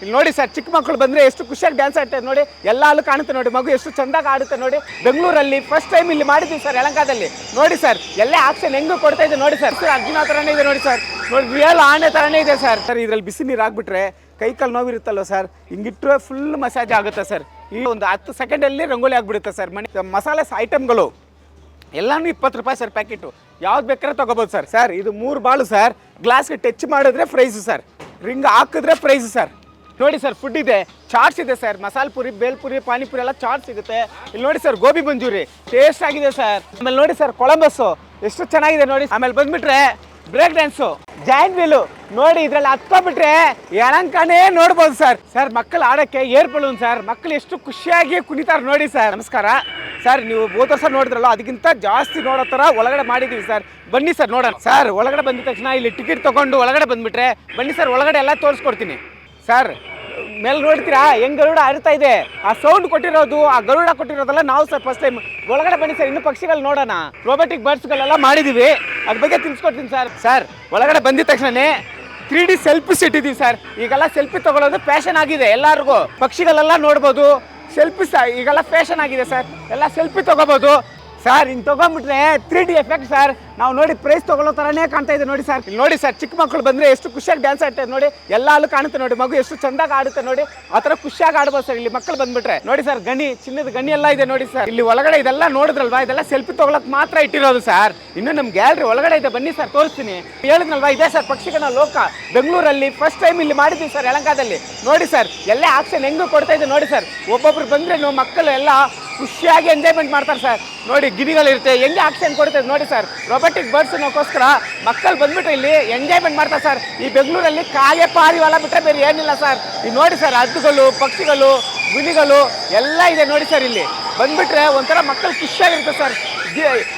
ಇಲ್ಲಿ ನೋಡಿ ಸರ್, ಚಿಕ್ಕ ಮಕ್ಕಳು ಬಂದ್ರೆ ಎಷ್ಟು ಖುಷಿಯಾಗಿ ಡ್ಯಾನ್ಸ್ ಆಡ್ತಾರೆ ನೋಡಿ. ಎಲ್ಲ ಅಲ್ಲೂ ಕಾಣುತ್ತೆ ನೋಡಿ, ಮಗು ಎಷ್ಟು ಚಂದಾಗಿ ಆಡುತ್ತೆ ನೋಡಿ. ಬೆಂಗಳೂರಲ್ಲಿ ಫಸ್ಟ್ ಟೈಮ್ ಇಲ್ಲಿ ಮಾಡಿದ್ವಿ ಸರ್, ಯಲಹಂಕದಲ್ಲಿ. ನೋಡಿ ಸರ್, ಎಲ್ಲೇ ಆಕ್ಷನ್ ಹೆಂಗೂ ಕೊಡ್ತಾ ಇದೆ ನೋಡಿ ಸರ್. ಅರ್ಜುನ ಥರನೇ ಇದೆ ನೋಡಿ ಸರ್, ನೋಡಿ ರಿಯಲ್ ಆನೆ ಥರನೇ ಇದೆ ಸರ್. ಸರ್ ಇದ್ರಲ್ಲಿ ಬಿಸಿ ನೀರು ಹಾಕ್ಬಿಟ್ರೆ ಕೈ ಕಾಲು ನೋವಿರುತ್ತಲ್ವ ಸರ್, ಹಿಂಗಿಟ್ಟರೆ ಫುಲ್ ಮಸಾಜ್ ಆಗುತ್ತೆ ಸರ್. ಈ ಒಂದು 10 ಸೆಕೆಂಡಲ್ಲಿ ರಂಗೋಲಿ ಆಗಿಬಿಡುತ್ತೆ ಸರ್. ಮಸಾಲೆ ಐಟಮ್ಗಳು ಎಲ್ಲಾನು 20 ರೂಪಾಯಿ ಸರ್ ಪ್ಯಾಕೆಟು. ಯಾವ್ದು ಬೇಕಾದ್ರೆ ತೊಗೋಬೋದು ಸರ್. ಸರ್ ಇದು 3 ಬಾಳು ಸರ್, ಗ್ಲಾಸ್ಗೆ ಟಚ್ ಮಾಡಿದ್ರೆ ಪ್ರೈಸು ಸರ್, ರಿಂಗ್ ಹಾಕಿದ್ರೆ ಪ್ರೈಸು ಸರ್. ನೋಡಿ ಸರ್, ಫುಡ್ ಇದೆ, ಚಾಟ್ಸ್ ಇದೆ ಸರ್, ಮಸಾಲೆ ಪುರಿ, ಬೇಲ್ಪುರಿ, ಪಾನಿಪುರಿ ಎಲ್ಲ ಚಾಟ್ ಸಿಗುತ್ತೆ. ಇಲ್ಲಿ ನೋಡಿ ಸರ್, ಗೋಬಿ ಮಂಚೂರಿ ಟೇಸ್ಟ್ ಆಗಿದೆ ಸರ್. ಆಮೇಲೆ ನೋಡಿ ಸರ್, ಕೊಳಂಬಸ್ಸು ಎಷ್ಟು ಚೆನ್ನಾಗಿದೆ ನೋಡಿ. ಆಮೇಲೆ ಬಂದ್ಬಿಟ್ರೆ ಬ್ರೇಕ್ ಡ್ಯಾನ್ಸು, ಜಾಯಿಂಟ್ ವೀಲು ನೋಡಿ. ಇದ್ರಲ್ಲಿ ಹತ್ಕೊಂಡ್ಬಿಟ್ರೆ ಯಲಹಂಕನೇ ನೋಡ್ಬೋದು ಸರ್. ಸರ್ ಮಕ್ಕಳು ಆಡೋಕ್ಕೆ ಏರ್ ಬಲೂನ್ ಸರ್, ಮಕ್ಕಳು ಎಷ್ಟು ಖುಷಿಯಾಗಿ ಕುಣಿತಾರೆ ನೋಡಿ ಸರ್. ನಮಸ್ಕಾರ ಸರ್, ನೀವು ಹೋದ ವರ್ಷ ನೋಡಿದ್ರಲ್ಲ, ಅದಕ್ಕಿಂತ ಜಾಸ್ತಿ ನೋಡೋ ಥರ ಒಳಗಡೆ ಮಾಡಿದ್ದೀವಿ ಸರ್. ಬನ್ನಿ ಸರ್ ನೋಡೋಣ. ಸರ್ ಒಳಗಡೆ ಬಂದಿದ ತಕ್ಷಣ ಇಲ್ಲಿ ಟಿಕೆಟ್ ತೊಗೊಂಡು ಒಳಗಡೆ ಬಂದುಬಿಟ್ರೆ ಬನ್ನಿ ಸರ್, ಒಳಗಡೆ ಎಲ್ಲ ತೋರಿಸ್ಕೊಡ್ತೀನಿ ಸರ್. ಮೇಲೆ ನೋಡ್ತೀರಾ ಹೆಂಗ್ ಗರುಡ ಆಡ್ತಾ ಇದೆ, ಆ ಸೌಂಡ್ ಕೊಟ್ಟಿರೋದು, ಆ ಗರುಡ ಕೊಟ್ಟಿರೋದಲ್ಲ ನಾವು ಸರ್ ಫಸ್ಟ್ ಟೈಮ್. ಒಳಗಡೆ ಬನ್ನಿ ಸರ್, ಇನ್ನು ಪಕ್ಷಿಗಳು ನೋಡೋಣ. ರೋಬೋಟಿಕ್ ಬರ್ಡ್ಸ್ಗಳೆಲ್ಲ ಮಾಡಿದೀವಿ, ಅದ್ರ ಬಗ್ಗೆ ತಿಳಿಸ್ಕೊಡ್ತೀನಿ ಸರ್. ಸರ್ ಒಳಗಡೆ ಬಂದಿದ ತಕ್ಷಣನೇ 3D ಸೆಲ್ಫಿ ಇಟ್ಟಿದ್ದೀವಿ ಸರ್. ಈಗೆಲ್ಲ ಸೆಲ್ಫಿ ತಗೊಳ್ಳೋದು ಫ್ಯಾಷನ್ ಆಗಿದೆ ಎಲ್ಲರಿಗೂ. ಪಕ್ಷಿಗಳೆಲ್ಲ ನೋಡ್ಬೋದು, ಸೆಲ್ಫಿ ಈಗೆಲ್ಲ ಫ್ಯಾಷನ್ ಆಗಿದೆ ಸರ್, ಎಲ್ಲ ಸೆಲ್ಫಿ ತಗೋಬೋದು ಸರ್. ಹಿಂಗೆ ತೊಗೊಂಡ್ಬಿಟ್ರೆ 3D ಎಫೆಕ್ಟ್ ಸರ್. ನಾವು ನೋಡಿ ಪ್ರೈಸ್ ತೊಗೊಳ್ಳೋ ಥರನೇ ಕಾಣ್ತಾ ಇದೆ ನೋಡಿ ಸರ್. ಇಲ್ಲಿ ನೋಡಿ ಸರ್, ಚಿಕ್ಕ ಮಕ್ಕಳು ಬಂದರೆ ಎಷ್ಟು ಖುಷಿಯಾಗಿ ಡ್ಯಾನ್ಸ್ ಆಡ್ತಾರೆ ನೋಡಿ. ಎಲ್ಲ ಅಲ್ಲೂ ಕಾಣುತ್ತೆ ನೋಡಿ, ಮಗು ಎಷ್ಟು ಚಂದಾಗಿ ಆಡುತ್ತೆ ನೋಡಿ. ಆ ಥರ ಖುಷಿಯಾಗಿ ಆಡ್ಬೋದು ಸರ್ ಇಲ್ಲಿ ಮಕ್ಕಳು ಬಂದ್ಬಿಟ್ರೆ. ನೋಡಿ ಸರ್, ಗಣಿ, ಚಿನ್ನದ ಗಣಿ ಎಲ್ಲ ಇದೆ ನೋಡಿ ಸರ್. ಇಲ್ಲಿ ಒಳಗಡೆ ಇದೆಲ್ಲ ನೋಡಿದ್ರಲ್ವಾ, ಇದೆಲ್ಲ ಸೆಲ್ಫಿ ತೊಗೊಳಕ್ಕೆ ಮಾತ್ರ ಇಟ್ಟಿರೋದು ಸರ್. ಇನ್ನು ನಮ್ಮ ಗ್ಯಾಲರಿ ಒಳಗಡೆ ಇದೆ, ಬನ್ನಿ ಸರ್ ತೋರಿಸ್ತೀನಿ. ಹೇಳಿದ್ನಲ್ವಾ, ಇದೆ ಸರ್ ಪಕ್ಷಿಗಳ ಲೋಕ. ಬೆಂಗಳೂರಲ್ಲಿ ಫಸ್ಟ್ ಟೈಮ್ ಇಲ್ಲಿ ಮಾಡಿದ್ವಿ ಸರ್, ಯಲಹಂಕದಲ್ಲಿ. ನೋಡಿ ಸರ್, ಎಲ್ಲೇ ಆಕ್ಷನ್ ಹೆಂಗೂ ಕೊಡ್ತಾ ಇದೆ ನೋಡಿ ಸರ್. ಒಬ್ಬೊಬ್ರು ಬಂದ್ರೆ ಮಕ್ಕಳು ಎಲ್ಲ ಖುಷಿಯಾಗಿ ಎಂಜಾಯ್ಮೆಂಟ್ ಮಾಡ್ತಾರೆ ಸರ್. ನೋಡಿ ಗಿಣಿಗಳಿರುತ್ತೆ, ಹೆಂಗೆ ಆಕ್ಷನ್ ಕೊಡ್ತದೆ ನೋಡಿ ಸರ್. ರೋಬೋಟಿಕ್ ಬರ್ಡ್ಸ್ನಕ್ಕೋಸ್ಕರ ಮಕ್ಕಳು ಬಂದ್ಬಿಟ್ಟು ಇಲ್ಲಿ ಎಂಜಾಯ್ಮೆಂಟ್ ಮಾಡ್ತಾರೆ ಸರ್. ಈ ಬೆಂಗಳೂರಲ್ಲಿ ಕಾಗೆ ಪಾರಿವಾಳ ಬಿಟ್ಟರೆ ಬೇರೆ ಏನಿಲ್ಲ ಸರ್. ಈಗ ನೋಡಿ ಸರ್, ಹದ್ದುಗಳು, ಪಕ್ಷಿಗಳು, ಗಿಣಿಗಳು ಎಲ್ಲ ಇದೆ ನೋಡಿ ಸರ್. ಇಲ್ಲಿ ಬಂದ್ಬಿಟ್ರೆ ಒಂಥರ ಮಕ್ಕಳು ಖುಷಿಯಾಗಿರುತ್ತೆ ಸರ್.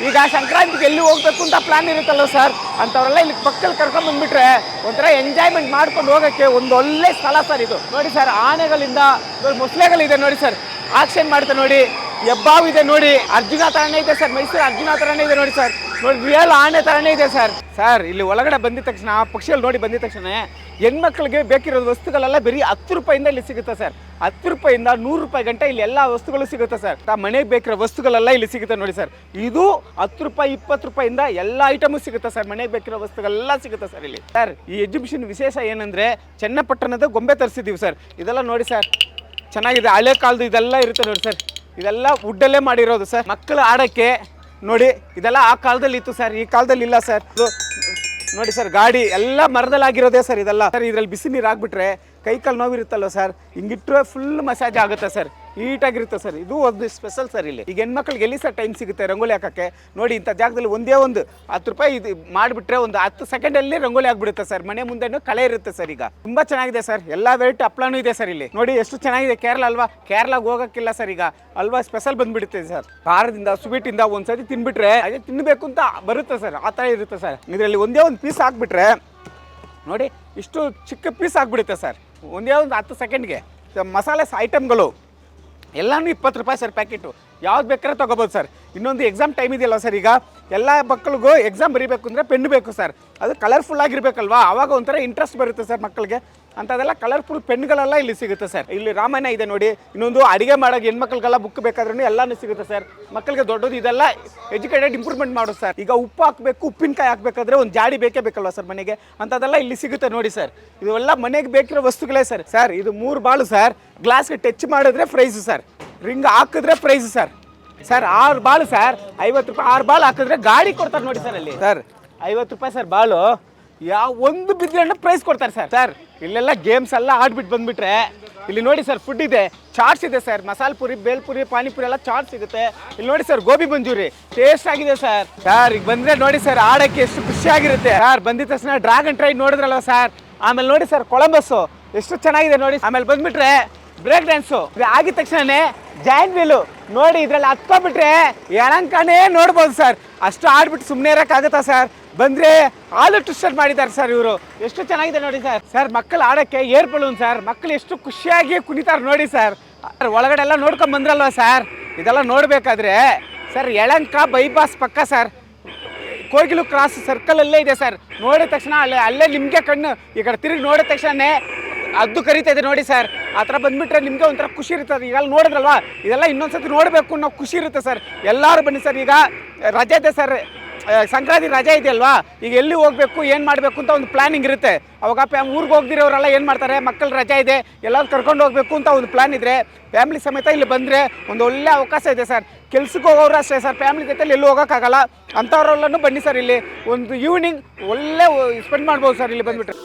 ಈಗ ಸಂಕ್ರಾಂತಿಗೆ ಎಲ್ಲಿ ಹೋಗ್ಬೇಕು ಅಂತ ಪ್ಲಾನ್ ಇರುತ್ತಲ್ವ ಸರ್, ಅಂಥವರೆಲ್ಲ ಇಲ್ಲಿ ಮಕ್ಕಳು ಕರ್ಕೊಂಡು ಬಂದ್ಬಿಟ್ರೆ ಒಂಥರ ಎಂಜಾಯ್ಮೆಂಟ್ ಮಾಡ್ಕೊಂಡು ಹೋಗೋಕ್ಕೆ ಒಂದು ಒಳ್ಳೆ ಸ್ಥಳ ಸರ್ ಇದು. ನೋಡಿ ಸರ್, ಆನೆಗಳಿಂದ ಮೊಸಳೆಗಳಿದೆ ನೋಡಿ ಸರ್, ಆಕ್ಷನ್ ಮಾಡ್ತಾ ನೋಡಿ. ಹೆಬ್ಬಾವು ಇದೆ ನೋಡಿ, ಅರ್ಜುನ ಥರನೇ ಇದೆ ಸರ್, ಮೈಸೂರು ಅರ್ಜುನ ಥರನೇ ಇದೆ ನೋಡಿ ಸರ್. ನೋಡಿ ರಿಯಲ್ ಆನೆ ಥರನೇ ಇದೆ ಸರ್. ಸರ್ ಇಲ್ಲಿ ಒಳಗಡೆ ಬಂದಿದ ತಕ್ಷಣ, ಪಕ್ಷಿಗಳು ನೋಡಿ ಬಂದಿದ ತಕ್ಷಣ ಹೆಣ್ಮಕ್ಳಿಗೆ ಬೇಕಿರೋ ವಸ್ತುಗಳೆಲ್ಲ ಬರೀ 10 ರೂಪಾಯಿಂದ ಇಲ್ಲಿ ಸಿಗುತ್ತೆ ಸರ್. 10 ರೂಪಾಯಿಂದ 100 ರೂಪಾಯಿ ಗಂಟೆ ಇಲ್ಲಿ ಎಲ್ಲ ವಸ್ತುಗಳು ಸಿಗುತ್ತೆ ಸರ್. ಮನೆಗೆ ಬೇಕಿರೋ ವಸ್ತುಗಳೆಲ್ಲ ಇಲ್ಲಿ ಸಿಗುತ್ತೆ ನೋಡಿ ಸರ್. ಇದು 10 ರೂಪಾಯಿ 20 ರೂಪಾಯಿಂದ ಎಲ್ಲ ಐಟಮು ಸಿಗುತ್ತೆ ಸರ್. ಮನೆಗೆ ಬೇಕಿರೋ ವಸ್ತುಗಳೆಲ್ಲ ಸಿಗುತ್ತೆ ಸರ್ ಇಲ್ಲಿ. ಸರ್ ಈ ಎಕ್ಸಿಬಿಷನ್ ವಿಶೇಷ ಏನಂದರೆ, ಚನ್ನಪಟ್ಟಣದ ಗೊಂಬೆ ತರಿಸಿದ್ದೀವಿ ಸರ್. ಇದೆಲ್ಲ ನೋಡಿ ಸರ್, ಚೆನ್ನಾಗಿದೆ, ಹಳೆ ಕಾಲದ್ದು ಇದೆಲ್ಲ ಇರುತ್ತೆ ನೋಡಿ ಸರ್. ಇದೆಲ್ಲ ವುಡ್ಡಲ್ಲೇ ಮಾಡಿರೋದು ಸರ್. ಮಕ್ಕಳು ಆಡೋಕ್ಕೆ ನೋಡಿ, ಇದೆಲ್ಲ ಆ ಕಾಲದಲ್ಲಿ ಇತ್ತು ಸರ್, ಈ ಕಾಲದಲ್ಲಿ ಇಲ್ಲ ಸರ್. ನೋಡಿ ಸರ್, ಗಾಡಿ ಎಲ್ಲ ಮರದಲ್ಲಾಗಿರೋದೇ ಸರ್ ಇದೆಲ್ಲ. ಸರ್ ಇದರಲ್ಲಿ ಬಿಸಿ ನೀರು ಹಾಕ್ಬಿಟ್ರೆ ಕೈ ಕಾಲು ನೋವಿರುತ್ತಲ್ವ ಸರ್, ಹಿಂಗಿಟ್ಟರೆ ಫುಲ್ ಮಸಾಜ್ ಆಗುತ್ತೆ ಸರ್, ನೀಟಾಗಿರುತ್ತೆ ಸರ್. ಇದು ಒಂದು ಸ್ಪೆಷಲ್ ಸರ್ ಇಲ್ಲಿ. ಈಗ ಹೆಣ್ಮಕ್ಳಿಗೆ ಎಲ್ಲಿ ಸರ್ ಟೈಮ್ ಸಿಗುತ್ತೆ ರಂಗೋಲಿ ಹಾಕೋಕ್ಕೆ? ನೋಡಿ ಇಂಥ ಜಾಗದಲ್ಲಿ ಒಂದೇ ಒಂದು 10 ರೂಪಾಯಿ ಇದು ಮಾಡಿಬಿಟ್ರೆ ಒಂದು 10 ಸೆಕೆಂಡಲ್ಲಿ ರಂಗೋಲಿ ಆಗಿಬಿಡುತ್ತೆ ಸರ್. ಮನೆ ಮುಂದೆನೂ ಕಳೆ ಇರುತ್ತೆ ಸರ್. ಈಗ ತುಂಬ ಚೆನ್ನಾಗಿದೆ ಸರ್, ಎಲ್ಲ ವೆರೈಟಿ ಹಪ್ಳನೂ ಇದೆ ಸರ್ ಇಲ್ಲಿ. ನೋಡಿ ಎಷ್ಟು ಚೆನ್ನಾಗಿದೆ. ಕೇರಳ ಅಲ್ವಾ, ಕೇರಳಗೆ ಹೋಗೋಕ್ಕಿಲ್ಲ ಸರ್, ಈಗ ಅಲ್ವಾ ಸ್ಪೆಷಲ್ ಬಂದುಬಿಡುತ್ತೆ ಸರ್. ಖಾರದಿಂದ ಸ್ವೀಟಿಂದ ಒಂದ್ಸತಿ ತಿನ್ಬಿಟ್ರೆ ಅದೇ ತಿನ್ನಬೇಕು ಅಂತ ಬರುತ್ತೆ ಸರ್, ಆ ಥರ ಇರುತ್ತೆ ಸರ್. ಇದರಲ್ಲಿ ಒಂದೇ ಒಂದು ಪೀಸ್ ಹಾಕ್ಬಿಟ್ರೆ ನೋಡಿ ಇಷ್ಟು ಚಿಕ್ಕ ಪೀಸ್ ಆಗಿಬಿಡುತ್ತೆ ಸರ್, ಒಂದೇ ಒಂದು 10 ಸೆಕೆಂಡ್ಗೆ. ಮಸಾಲೆ ಐಟಮ್ಗಳು ಎಲ್ಲನೂ 20 ರೂಪಾಯಿ ಸರ್ ಪ್ಯಾಕೆಟು. ಯಾವ್ದು ಬೇಕಾದ್ರೆ ತೊಗೋಬೋದು ಸರ್. ಇನ್ನೊಂದು ಎಕ್ಸಾಮ್ ಟೈಮ್ ಇದೆಯಲ್ಲ ಸರ್, ಈಗ ಎಲ್ಲ ಮಕ್ಕಳಿಗೂ ಎಕ್ಸಾಮ್ ಬರೀಬೇಕು ಅಂದರೆ ಪೆನ್ ಬೇಕು ಸರ್. ಅದು ಕಲರ್ಫುಲ್ ಆಗಿರಬೇಕಲ್ವಾ, ಆವಾಗ ಒಂಥರ ಇಂಟ್ರೆಸ್ಟ್ ಬರುತ್ತೆ ಸರ್ ಮಕ್ಕಳಿಗೆ. ಅಂಥದ್ದೆಲ್ಲ ಕಲರ್ಫುಲ್ ಪೆನ್ಗಳೆಲ್ಲ ಇಲ್ಲಿ ಸಿಗುತ್ತೆ ಸರ್. ಇಲ್ಲಿ ರಾಮಾಯಣ ಇದೆ ನೋಡಿ. ಇನ್ನೊಂದು ಅಡುಗೆ ಮಾಡೋಕೆ ಹೆಣ್ಮಕ್ಳಿಗೆಲ್ಲ ಬುಕ್ ಬೇಕಾದ್ರೂ ಎಲ್ಲನೂ ಸಿಗುತ್ತೆ ಸರ್. ಮಕ್ಕಳಿಗೆ ದೊಡ್ಡದು ಇದೆಲ್ಲ ಎಜುಕೇಟೆಡ್ ಇಂಪ್ರೂವ್ಮೆಂಟ್ ಮಾಡೋದು ಸರ್. ಈಗ ಉಪ್ಪು ಹಾಕಬೇಕು, ಉಪ್ಪಿನಕಾಯಿ ಹಾಕಬೇಕಾದ್ರೆ ಒಂದು ಜಾಡಿ ಬೇಕೇ ಬೇಕಲ್ವ ಸರ್ ಮನೆಗೆ, ಅಂಥದ್ದೆಲ್ಲ ಇಲ್ಲಿ ಸಿಗುತ್ತೆ ನೋಡಿ ಸರ್. ಇವೆಲ್ಲ ಮನೆಗೆ ಬೇಕಿರೋ ವಸ್ತುಗಳೇ ಸರ್. ಸರ್ ಇದು 3 ಬಾಳು ಸರ್, ಗ್ಲಾಸ್ಗೆ ಟಚ್ ಮಾಡಿದ್ರೆ ಪ್ರೈಸು ಸರ್, ರಿಂಗ್ ಹಾಕಿದ್ರೆ ಪ್ರೈಸು ಸರ್. ಸರ್ 6 ಬಾಳು ಸರ್, 50 ರೂಪಾಯಿ. 6 ಬಾಳು ಹಾಕಿದ್ರೆ ಗಾಡಿ ಕೊಡ್ತಾರೆ ನೋಡಿ ಸರ್ ಅಲ್ಲಿ. ಸರ್ 50 ರೂಪಾಯಿ ಸರ್ ಬಾಳು, ಯಾವ ಒಂದು ಬಿದ್ದರೆ ಪ್ರೈಸ್ ಕೊಡ್ತಾರೆ ಸರ್. ಸರ್ ಇಲ್ಲೆಲ್ಲ ಗೇಮ್ಸ್ ಎಲ್ಲ ಆಡ್ಬಿಟ್ಟು ಬಂದುಬಿಟ್ರೆ ಇಲ್ಲಿ ನೋಡಿ ಸರ್, ಫುಡ್ ಇದೆ, ಚಾಟ್ಸ್ ಇದೆ ಸರ್, ಮಸಾಲೆ ಪುರಿ, ಬೇಲ್ಪುರಿ, ಪಾನಿಪುರಿ ಎಲ್ಲ ಚಾಟ್ಸ್ ಸಿಗುತ್ತೆ. ಇಲ್ಲಿ ನೋಡಿ ಸರ್, ಗೋಬಿ ಮಂಚೂರಿ ಟೇಸ್ಟ್ ಆಗಿದೆ ಸರ್. ಸರ್ ಈಗ ಬಂದರೆ ನೋಡಿ ಸರ್, ಆಡೋಕ್ಕೆ ಎಷ್ಟು ಖುಷಿಯಾಗಿರುತ್ತೆ ಸರ್. ಬಂದಿದ ತಕ್ಷಣ ಡ್ರ್ಯಾಗನ್ ಟ್ರೈನ್ ನೋಡಿದ್ರಲ್ವ ಸರ್, ಆಮೇಲೆ ನೋಡಿ ಸರ್ ಕೊಳಂಬಸ್ಸು ಎಷ್ಟು ಚೆನ್ನಾಗಿದೆ ನೋಡಿ. ಆಮೇಲೆ ಬಂದುಬಿಟ್ರೆ ಬ್ರೇಕ್ ಡ್ಯಾನ್ಸು ಆಗಿದ ತಕ್ಷಣನೇ ಜಾಯಿಂಟ್ ವೀಲು ನೋಡಿ. ಇದರಲ್ಲಿ ಹತ್ಕೊಂಡ್ಬಿಟ್ರೆ ಯಲಹಂಕನೇ ನೋಡ್ಬೋದು ಸರ್. ಅಷ್ಟು ಆಡ್ಬಿಟ್ಟು ಸುಮ್ಮನೆ ಇರೋಕ್ಕಾಗುತ್ತಾ ಸರ್? ಬಂದರೆ ಆಲು ಟ್ವಿಸ್ಟರ್ ಮಾಡಿದ್ದಾರೆ ಸರ್ ಇವರು, ಎಷ್ಟು ಚೆನ್ನಾಗಿದೆ ನೋಡಿ ಸರ್. ಸರ್ ಮಕ್ಕಳು ಆಡೋಕ್ಕೆ ಏರ್ ಬಲೂನ್ ಸರ್, ಮಕ್ಕಳು ಎಷ್ಟು ಖುಷಿಯಾಗಿ ಕುಣಿತಾರೆ ನೋಡಿ ಸರ್. ಒಳಗಡೆ ಎಲ್ಲ ನೋಡ್ಕೊಂಡು ಬಂದ್ರಲ್ವ ಸರ್, ಇದೆಲ್ಲ ನೋಡಬೇಕಾದ್ರೆ ಸರ್ ಯಲಹಂಕ ಬೈಪಾಸ್ ಪಕ್ಕ ಸರ್, ಕೋಗಿಲು ಕ್ರಾಸ್ ಸರ್ಕಲಲ್ಲೇ ಇದೆ ಸರ್. ನೋಡಿದ ತಕ್ಷಣ ಅಲ್ಲೇ ನಿಮಗೆ ಕಣ್ಣು ಈ ಕಡೆ ತಿರುಗಿ ನೋಡಿದ ತಕ್ಷಣ ಅದು ಕರೀತಾ ಇದೆ ನೋಡಿ ಸರ್. ಆ ಥರ ಬಂದುಬಿಟ್ರೆ ನಿಮಗೆ ಒಂಥರ ಖುಷಿ ಇರ್ತದೆ. ಈಗ ನೋಡಿದ್ರಲ್ವಾ, ಇದೆಲ್ಲ ಇನ್ನೊಂದ್ಸತಿ ನೋಡಬೇಕು ಅನ್ನೋ ಖುಷಿ ಇರುತ್ತೆ ಸರ್. ಎಲ್ಲರೂ ಬನ್ನಿ ಸರ್. ಈಗ ರಜೆ ಇದೆ ಸರ್, ಸಂಕ್ರಾಂತಿ ರಜೆ ಇದೆಯಲ್ವಾ, ಈಗ ಎಲ್ಲಿ ಹೋಗಬೇಕು ಏನು ಮಾಡಬೇಕು ಅಂತ ಒಂದು ಪ್ಲಾನಿಂಗ್ ಇರುತ್ತೆ. ಅವಾಗ ಊರಿಗೆ ಹೋಗ್ದಿರೋರೆಲ್ಲ ಏನು ಮಾಡ್ತಾರೆ, ಮಕ್ಕಳು ರಜೆ ಇದೆ ಎಲ್ಲರೂ ಕರ್ಕೊಂಡು ಹೋಗಬೇಕು ಅಂತ ಒಂದು ಪ್ಲಾನ್ ಇದ್ದರೆ ಫ್ಯಾಮಿಲಿ ಸಮೇತ ಇಲ್ಲಿ ಬಂದರೆ ಒಂದು ಒಳ್ಳೆ ಅವಕಾಶ ಇದೆ ಸರ್. ಕೆಲ್ಸಕ್ಕೆ ಹೋಗೋರು ಅಷ್ಟೇ ಸರ್, ಫ್ಯಾಮಿಲಿ ಜೊತೆಲಿ ಎಲ್ಲೂ ಹೋಗೋಕ್ಕಾಗಲ್ಲ. ಅಂಥವ್ರೆಲ್ಲನೂ ಬನ್ನಿ ಸರ್. ಇಲ್ಲಿ ಒಂದು ಈವ್ನಿಂಗ್ ಒಳ್ಳೆ ಸ್ಪೆಂಡ್ ಮಾಡ್ಬೋದು ಸರ್ ಇಲ್ಲಿ ಬಂದುಬಿಟ್ರೆ.